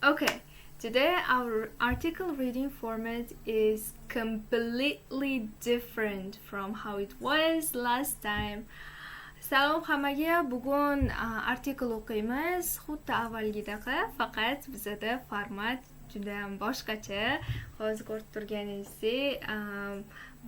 Okay, today our article reading format is completely different from how it was last time. Salom hammaga, bugun artikel o'qiymiz. Xuddi avvalgidaqa, faqat bizada format juda ham boshqacha. Hozir ko'rib turganingizdek,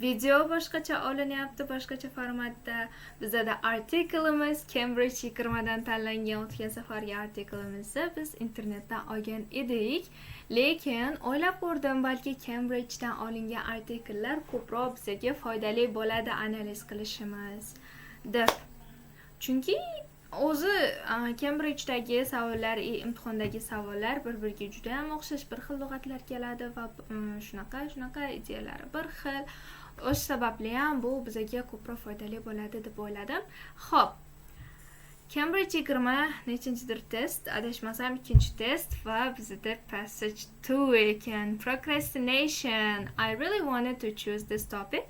video boshqacha olinyapti, boshqacha formatda. Bizada artikelimiz Cambridge 20 dan tanlangan o'tgan safargi artikelimizni biz internetdan olgan edik. Lekin o'ylab ko'rdim, balki Cambridgedan olingan artikellar ko'proq bizga foydali bo'ladi analiz qilishimiz deb. Chunki o'zi Cambridge'dagi savollar, imtihondagi savollar bir-biriga juda ham o'xshash, bir xil lug'atlar keladi va shunaqa ideyalar bir xil. O'sha sababli ham bu bizga ko'proq foydali bo'ladi deb o'yladim. Xo'p. Cambridge 20 nechinchidir test, adashmasam 2-test va bizda passage 2 ekan. Procrastination. I really wanted to choose this topic.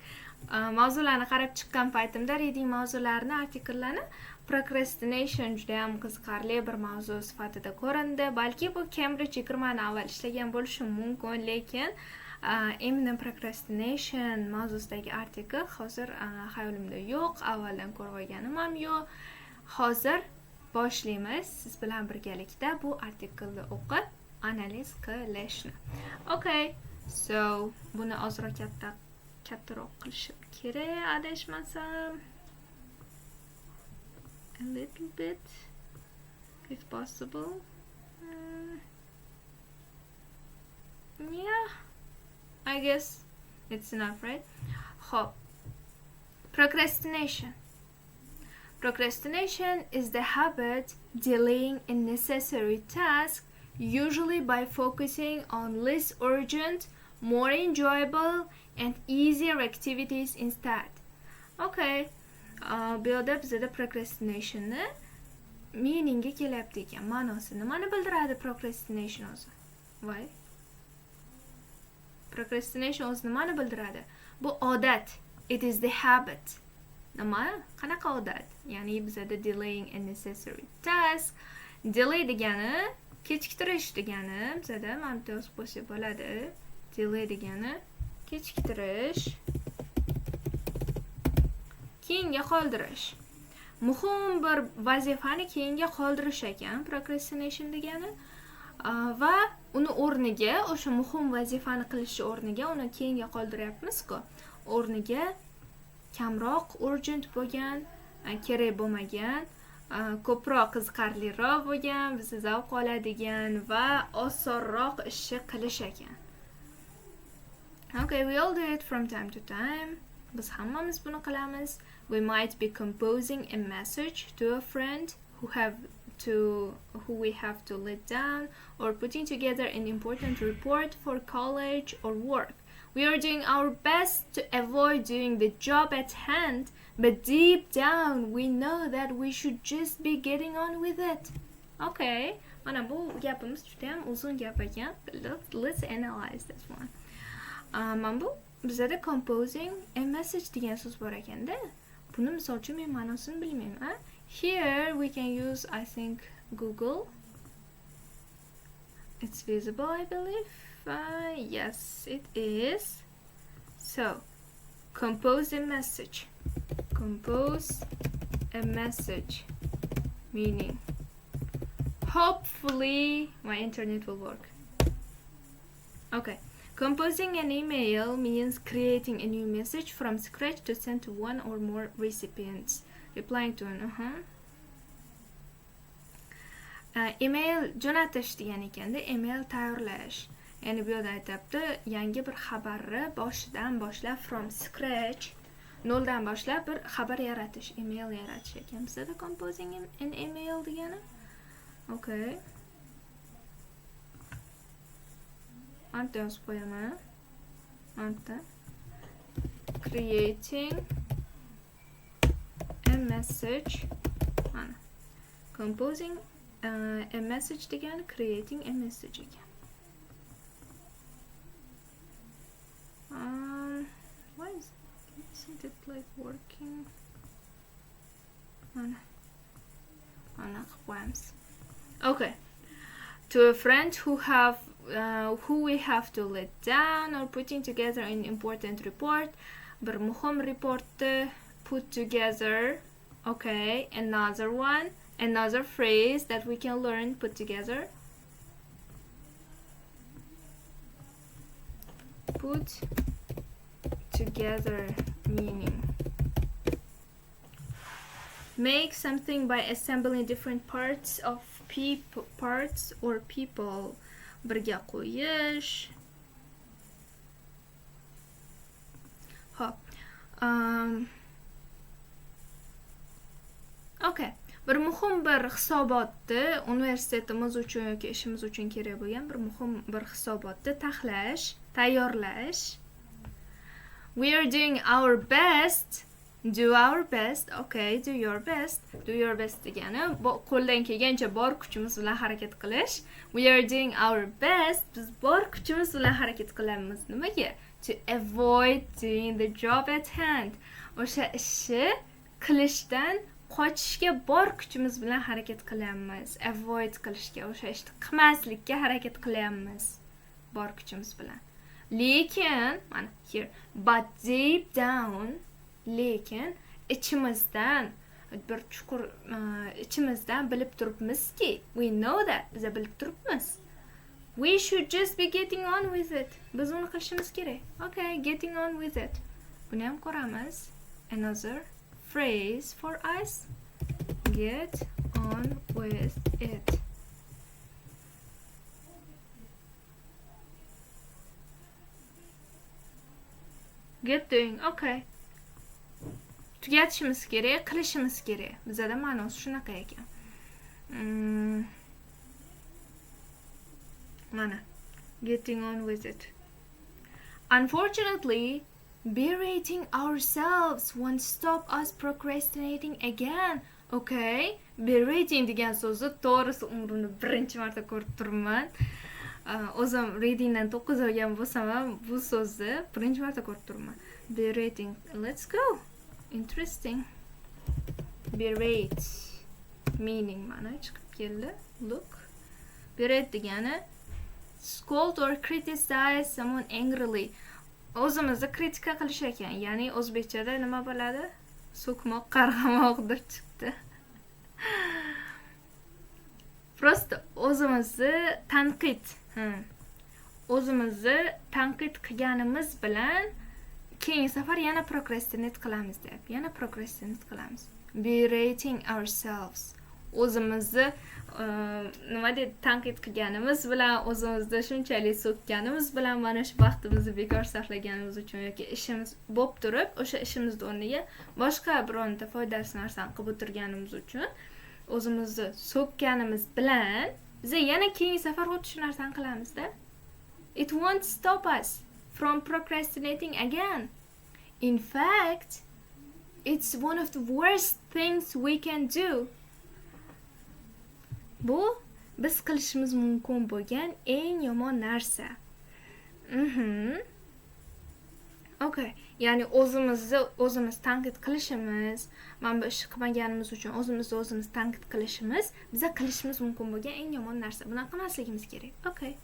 Mavzularni qarab chiqqan paytimda reading mavzularini, artikellarni procrastination juda ham qiziqarli bir mavzu sifatida ko'rindi. Balki bu Cambridge 20 ni avval ishlagan bo'lishi mumkin, lekin imенно procrastination mavzusidagi artikel hozir xayolimda yo'q, avvaldan ko'rib olganim ham yo'q. Hozir boshlaymiz siz bilan birgalikda bu artikelni o'qib analiz qilishni. Okay, so buni ozroq kattaroq qilishim kerak, adashmasam. A little bit, if possible. Yeah, I guess it's enough, right? Hope. Procrastination. Procrastination is the habit delaying a necessary task, usually by focusing on less urgent, more enjoyable, and easier activities instead. Okay. Bu yerda bizda procrastinationni meaningga kelyapti ekan. Ma'nosi nimani bildiradi procrastination o'zi? Voy. Procrastination o'zi nimani bildiradi? Bu odat. It is the habit. Nima? Qanaqa odat? Ya'ni bizda delaying a necessary task. Delay degani kechiktirish degani. Bizda mana yozib qo'ysa bo'ladi. Delay degani kechiktirish. Keyinga qoldirish. Muhim bir vazifani keyinga qoldirish ekan procrastination degani. Va uni o'rniga, o'sha muhim vazifani qilish o'rniga uni keyinga qoldiryapmiz-ku. O'rniga kamroq urgent bo'lgan, kerak bo'lmagan, ko'proq qiziqarliroq bo'lgan, bizni zavq oladigan va osonroq ishni qilish ekan. Okay, we all do it from time to time. Biz hammamiz buni qilamiz. We might be composing a message to a friend who we have to let down, or putting together an important report for college or work. We are doing our best to avoid doing the job at hand, but deep down we know that we should just be getting on with it. Okay, mana bu gapimiz juda ham uzun gap ekan. Let's analyze this one. Mana bu bizda composing a message degan so'z bor ekanda. Buni misol uchun men ma'nosini bilmayman. Here we can use, I think, Google. It's visible, I believe. Yes, it is. So, compose a message. Compose a message. Meaning, hopefully my internet will work. Okay. Composing an email means creating a new message from scratch to send to one or more recipients. Replying to an email jo'natish degan ekanda, email tayyorlash. Ya'ni bu yerda aytibdi, yangi bir xabarni boshidan boshlab from scratch, noldan boshlab bir xabar yaratish, email yaratish ekan. Bizda composing an email degani. Okay. Anta yozib qo'yaman. Anta. Creating a message. Mana. Composing a message degani creating a message ekan. Why isn't it like working? Mana qilib qo'yamiz. Okay. to a friend who we have to let down or putting together an important report. Bir muhim reportni put together. Okay, another phrase that we can learn put together. Put together meaning. Make something by assembling different parts or people. Birga qo'yish. Hop. Okay. Bir muhim bir hisobotni universitetimiz uchun yoki ishimiz uchun kerak bo'lgan bir hisobotni tayyorlash. We are doing our best. Do our best. Okay, do your best. Do your best degani qo'ldan kelgancha bor kuchimiz bilan harakat qilish. We are doing our best. Biz bor kuchimiz bilan harakat qilamiz. Nimaga? To avoid doing the job at hand. O'sha ishni qilishdan qochishga bor kuchimiz bilan harakat qilyapmiz. Avoid qilishga, o'sha ishni qilmaslikka harakat qilyapmiz bor kuchimiz bilan. Lekin, mana here, but deep down, lekin ichimizdan bir chuqur ichimizdan bilib turibmizki, we know that, biz bilib turibmiz. We should just be getting on with it. Biz uni qilishimiz kerak. Okay, getting on with it. Buni ham ko'ramiz. Another phrase for us. Get on with it. Get doing. Okay. Tugatishimiz kerak, qilishimiz kerak. Bizda ma'nosi shunaqa ekan. Mana. Getting on with it. Unfortunately, berating ourselves won't stop us procrastinating again. Okay? Berating degan so'zni to'g'risi umrimda birinchi marta ko'rib turibman. O'zim readingdan 9 olgan bo'lsam ham bu so'zni birinchi marta ko'rib turibman. Berating. Let's go. Interesting. Berate. Meaning mana chiqib keldi. Look. Berate degani scold or criticize someone angrily. O'zimizni kritika qilish ekan. Ya'ni o'zbekchada nima bo'ladi? So'kmoq, qarg'amoqdir chiqdi. Prosta o'zimizni tanqid. O'zimizni tanqid qilganimiz bilan keyingi safar yana procrastinate qilamiz deb. Berating ourselves. O'zimizni nima deb tanqid qilganimiz bilan, o'zimizni shunchalik so'kkanimiz bilan mana shu vaqtimizni bekor sarflaganimiz uchun yoki ishimiz bo'lib turib, o'sha ishimizni o'rniga boshqa bironta foydasiz narsani qilib o'tirganimiz uchun o'zimizni so'kkanimiz bilan biz yana keyingi safar xuddi shu narsani qilamizda. It won't stop us from procrastinating again. In fact, it's one of the worst things we can do. Bu biz qilishimiz mumkin bo'lgan eng yomon narsa. Okay, ya'ni o'zimiz tanqid qilishimiz, mana bu ishni qilmaganimiz uchun o'zimiz tanqid qilishimiz, biza qilishimiz mumkin bo'lgan eng yomon narsa. Buni qilmasligimiz kerak. Okay.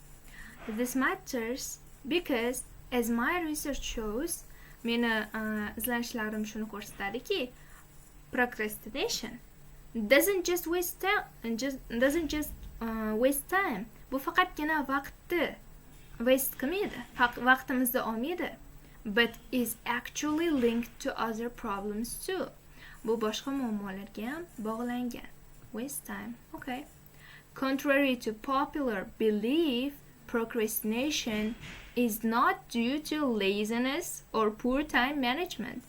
This matters because as my research shows, meni izlanishlarim shuni ko'rsatadiki, procrastination doesn't just waste time. Bu faqatgina vaqtni waste qilmaydi, vaqtimizni olmaydi. But is actually linked to other problems too. Bu boshqa muammolarga ham bog'langan. Waste time. Okay. Contrary to popular belief, procrastination is not due to laziness or poor time management.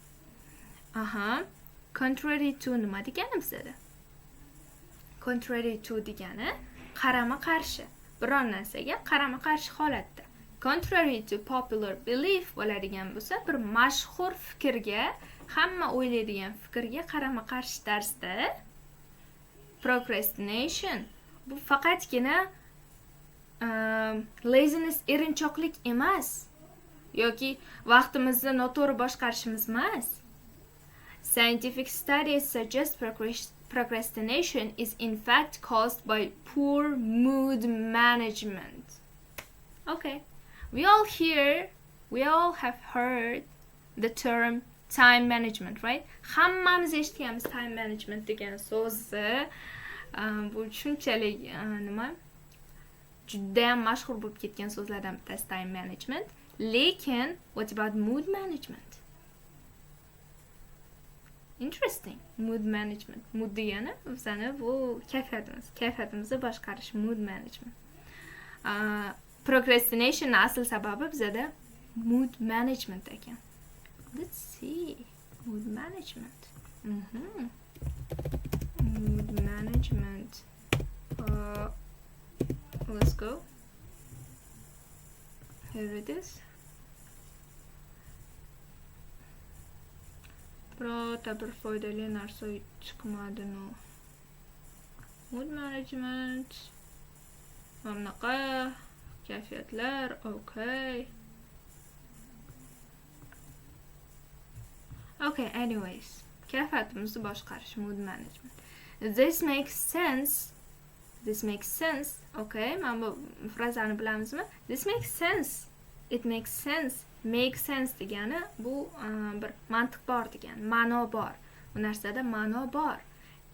Contrary to nima degani bizda? Contrary to degani qarama-qarshi. Biron narsaga qarama-qarshi holatda. Contrary to popular belief bo'ladigan bo'lsa, bir mashhur fikrga, hamma o'ylaydigan fikrga qarama-qarshi tarzda procrastination bu faqatgina laziness, erinchoqlik emas yoki vaqtimizni noto'g'ri boshqarishimiz emas. Scientific studies suggest procrastination is in fact caused by poor mood management. Okay, we all have heard the term time management, right? Hammamiz eshitganmiz time management degan so'zni. Bu shunchalik nima? Juda ham mashhur bo'lib ketgan so'zlardan bittasi time management. Lekin what about mood management? Interesting. Mood management. Mood degani bizani bu kayfiyatimizni boshqarish, mood management. Procrastination asl sababi bizada mood management ekan. Let's see. Mood management. Mood management. Let's go. Here it is. Birorta bir foydali narsa chiqmadi. Mood management. Bunaqa kayfiyatlar, okay. Okay, anyways. Kayfiyatimizni boshqarish, mood management. This makes sense. Okay, mana bu frazani bilamizmi? This makes sense. It makes sense. Make sense degani bu bir mantiq bor degan, ma'no bor. Bu narsada ma'no bor.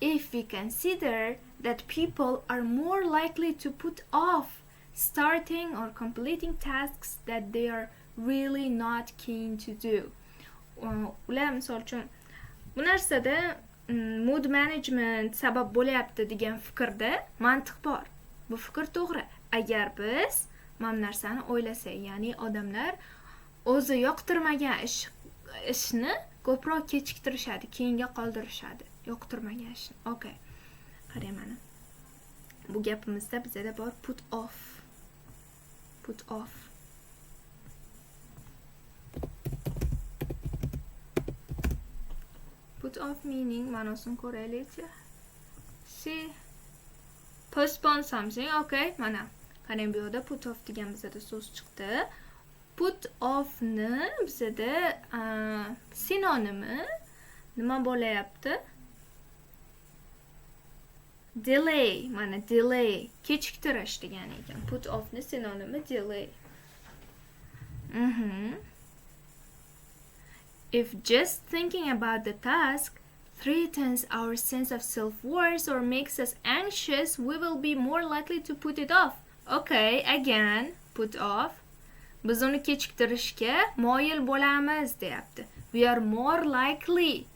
If we consider that people are more likely to put off starting or completing tasks that they are really not keen to do. Ular misol uchun bu narsada mood management sabab bo'lyapti degan fikrda mantiq bor. Bu fikr to'g'ri. Agar biz mana narsani o'ylasak, ya'ni odamlar o'zi yoqtirmagan ishni ko'proq kechiktirishadi, keyinga qoldirishadi. Yoqtirmagan ishni. Okay. Qarang mana. Bu gapimizda bizda bor put off. Put off. Put off meaning ma'nosini ko'raylikchi. See, postpone something. Okay, mana. Qarang bu yerda put off degan bizda so'z chiqdi. Put off ni bizda sinonimi nima bo'layapti? Delay, mana delay, kechiktirish degani ekan. Put off ni sinonimi delay. If just thinking about the task threatens our sense of self-worth or makes us anxious, we will be more likely to put it off. Okay, again, put off. Biz uni kechiktirishga moyil bo'lamiz deyapti. We are more likely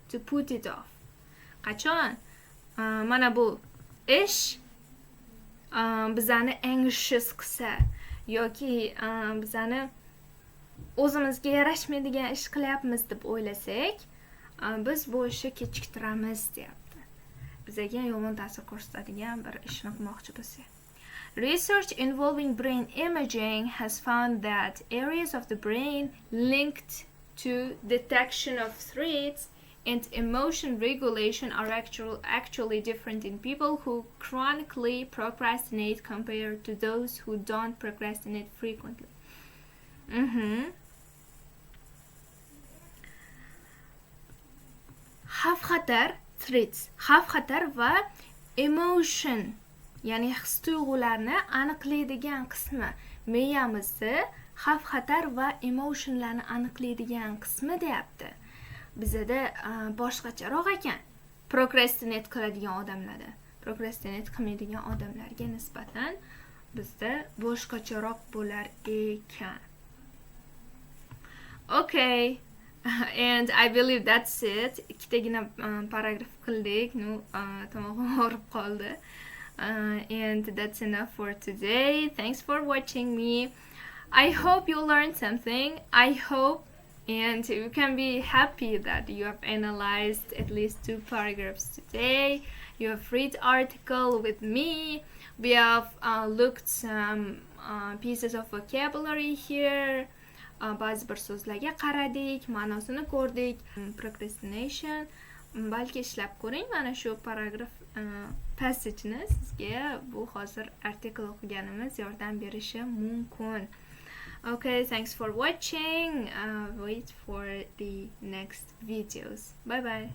to put it off. Qachon? Mana bu ish bizani anxious qilsa yoki bizani o'zimizga yarashmaydigan ish qilyapmiz deb o'ylasak, biz bu ishni kechiktiramiz deyapti. Bizga yomon ta'sir ko'rsatadigan bir ishni qilmoqchi bo'lsak. Research involving brain imaging has found that areas of the brain linked to detection of threats and emotion regulation are actually different in people who chronically procrastinate compared to those who don't procrastinate frequently. Xavf-xatar, threats, xavf-xatar va emotion, ya'ni his-tuyg'ularni aniqlaydigan qismi, miyamizni xavf-xatar va emotionlarni aniqlaydigan qismi deyapti. Bizda boshqacharoq ekan. Procrastinate qiladigan odamlarda, procrastinate qilmaydigan odamlarga nisbatan bizda boshqacharoq bo'lar ekan. Okay. And I believe that's it. Ikkitagina paragraf qildik. Tomog'im og'rib qoldi. And that's enough for today. Thanks for watching me. I hope you learned something. I hope, and you can be happy that you have analyzed at least 2 paragraphs today. You have read article with me. We have looked some pieces of vocabulary here. Ba'zi bir so'zlarga qaradik, ma'nosini ko'rdik. Procrastination, balki ishlab ko'ring. Mana shu paragraf passageni sizga bu hozir artikel o'qiganimiz yordam berishi mumkin. Okay, thanks for watching. Wait for the next videos. Bye bye.